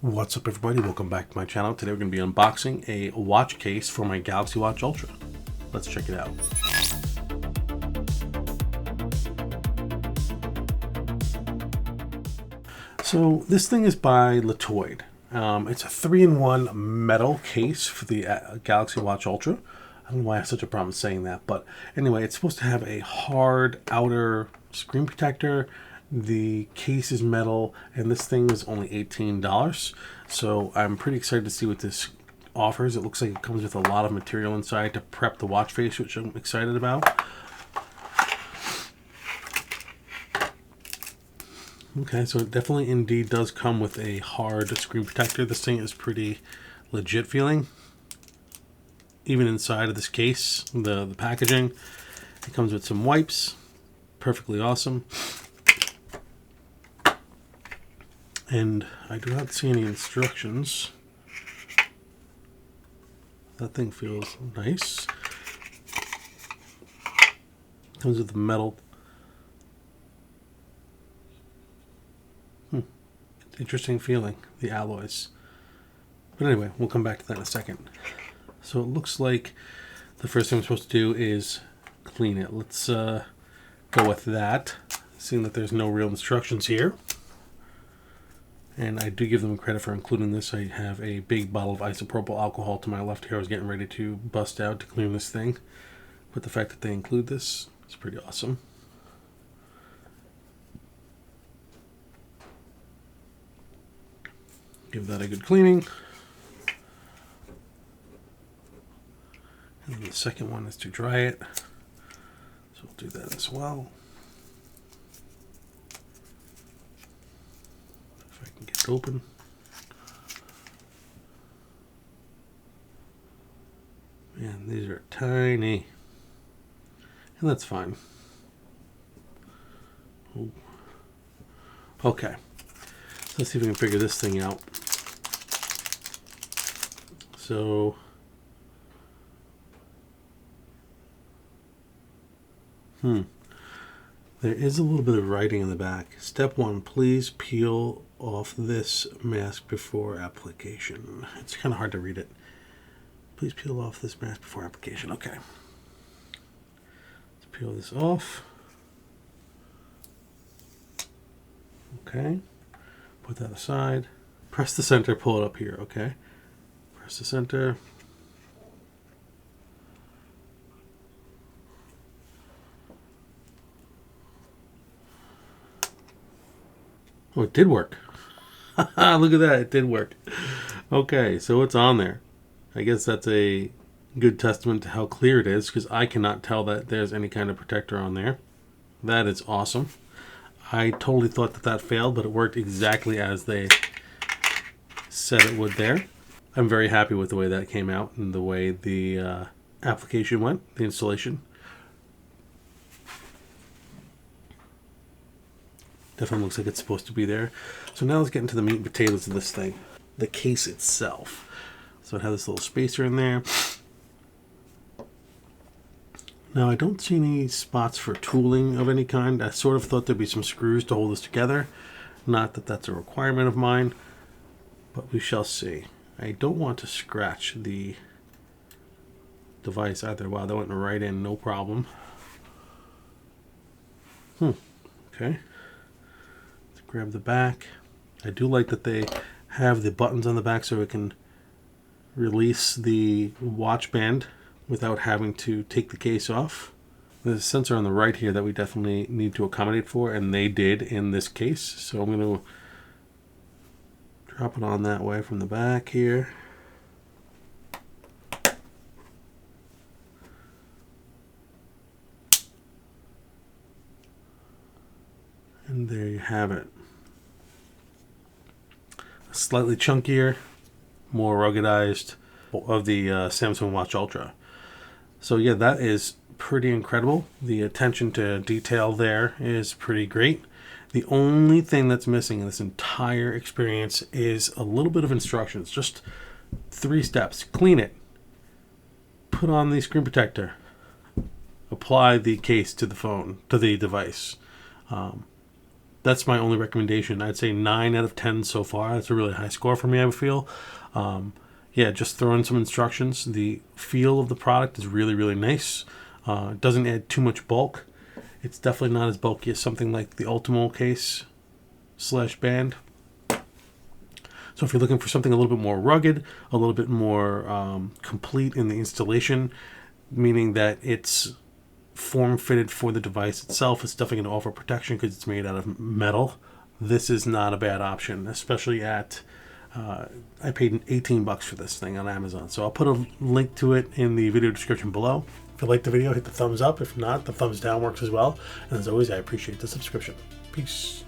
What's up, everybody? Welcome back to my channel. Today we're going to be unboxing a watch case for my Galaxy Watch Ultra. Let's check it out. So this thing is by LETOID. It's a 3-in-1 metal case for the Galaxy Watch Ultra. I don't know why I have such a problem saying that, but anyway, it's supposed to have a hard outer screen protector. The case is metal, and this thing is only $18. So I'm pretty excited to see what this offers. It looks like it comes with a lot of material inside to prep the watch face, which I'm excited about. Okay, so it definitely indeed does come with a hard screen protector. This thing is pretty legit feeling. Even inside of this case, the packaging, it comes with some wipes. Perfectly awesome. And I do not see any instructions. That thing feels nice. Comes with the metal. Interesting feeling, the alloys. But anyway, we'll come back to that in a second. So it looks like the first thing I'm supposed to do is clean it. Let's go with that, seeing that there's no real instructions here. And I do give them credit for including this. I have a big bottle of isopropyl alcohol to my left here. I was getting ready to bust out to clean this thing. But the fact that they include this is pretty awesome. Give that a good cleaning. And then the second one is to dry it. So we'll do that as well. If I can get it open. Man, these are tiny. And that's fine. Ooh. Okay. So let's see if we can figure this thing out. So there is a little bit of writing in the back. Step 1, please peel off this mask before application. It's kind of hard to read it. Please peel off this mask before application. Okay. Let's peel this off. Okay. Put that aside. Press the center, pull it up here. Okay. Press the center. Oh, it did work. Look at that, it did work. Okay, so it's on there. I guess that's a good testament to how clear it is, because I cannot tell that there's any kind of protector on there. That is awesome. I totally thought that failed, but it worked exactly as they said it would there. I'm very happy with the way that came out and the way the application went, the installation. Definitely looks like it's supposed to be there. So now let's get into the meat and potatoes of this thing. The case itself. So it has this little spacer in there. Now I don't see any spots for tooling of any kind. I sort of thought there'd be some screws to hold this together. Not that that's a requirement of mine, but we shall see. I don't want to scratch the device either. Wow, that went right in, no problem. Okay. Grab the back. I do like that they have the buttons on the back so it can release the watch band without having to take the case off. There's a sensor on the right here that we definitely need to accommodate for, and they did in this case. So I'm going to drop it on that way from the back here. And there you have it. Slightly chunkier, more ruggedized of the Samsung Watch Ultra. So yeah, that is pretty incredible. The attention to detail there is pretty great. The only thing that's missing in this entire experience is a little bit of instructions. Just 3 steps. Clean it. Put on the screen protector. Apply the case to the phone, to the device. that's my only recommendation. I'd say 9 out of 10 so far. That's a really high score for me, I feel. Yeah, just throw in some instructions. The feel of the product is really, really nice. It doesn't add too much bulk. It's definitely not as bulky as something like the Ultimo case / band. So if you're looking for something a little bit more rugged, a little bit more complete in the installation, meaning that it's form fitted for the device itself, it's definitely going to offer protection because it's made out of metal. This is not a bad option, especially at I paid $18 for this thing on Amazon. So I'll put a link to it in the video description below. If you liked the video, hit the thumbs up. If not, the thumbs down works as well. And as always, I appreciate the subscription. Peace.